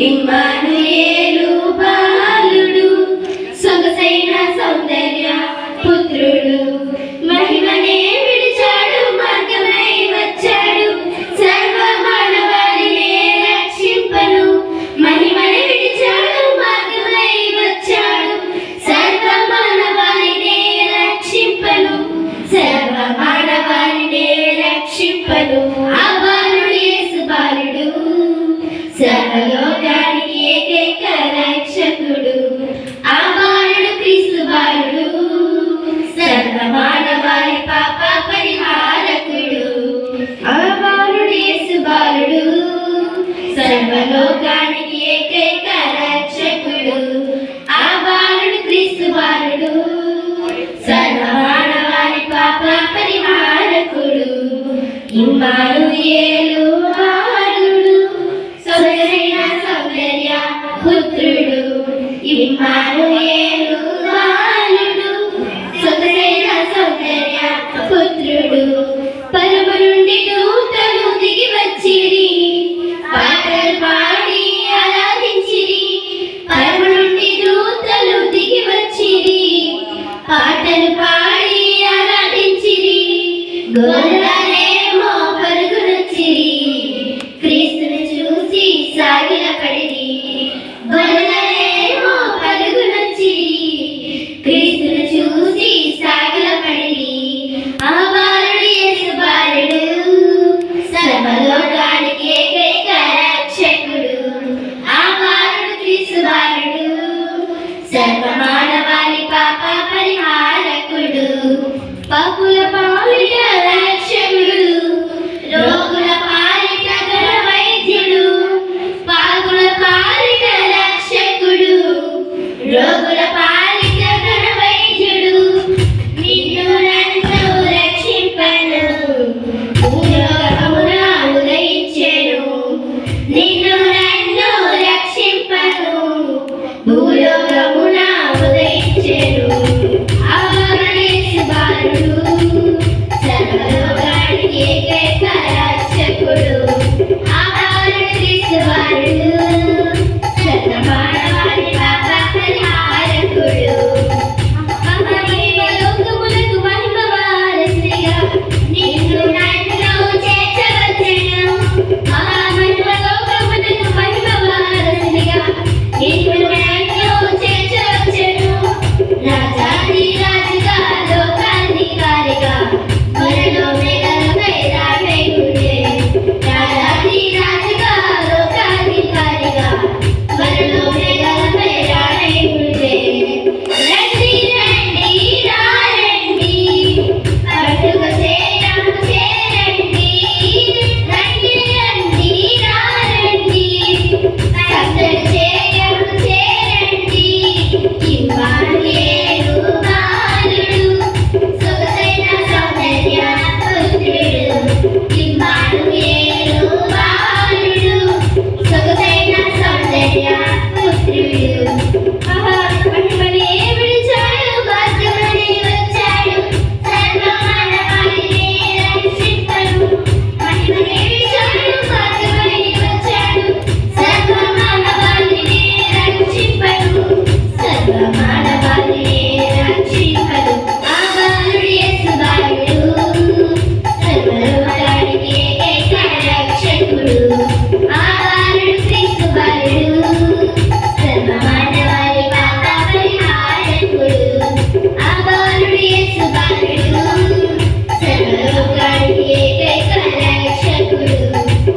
ఇమ్మానుయేలు బాలుడు సొగసైన సౌందర్య పుత్రుడు మహిమనే విడిచాడు మార్గమై వచ్చాడు సర్వ మానవాళినే రక్షింపను మహిమనే విడిచాడు మార్గమై వచ్చాడు సర్వ మానవాళినే రక్షింపను సర్వ మానవాళినే రక్షింపను ఆ బాలుడు యేసు బాలుడు సర్వలోకానికి ఏకైక రక్షకుడు ఆ బాలుడు క్రీస్తు బాలుడు సర్వ మానవాళి పాప పరిహారకుడు ఆ బాలుడు యేసు బాలుడు సర్వలోకానికి ఏకైక రక్షకుడు ఆ బాలుడు క్రీస్తు బాలుడు సర్వ మానవాళి పాప పరిహారకుడు ఇమ్మానుయేలు బాలుడు సొగసైన సౌందర్య పుత్రుడు ఇమ్మానుయేలు బాలుడు సొగసైన సౌందర్య పుత్రుడు పరమ నుండి దూతలు దిగి వచ్చిరి పాటలు పాడి ఆరాధించిరి పరమ నుండి దూతలు దిగి వచ్చిరి పాటలు పాడి ఆరాధించిరి గొల్లలేమో పరుగునొచ్చిరి క్రీస్తుని చూసి సాగిల పడిరి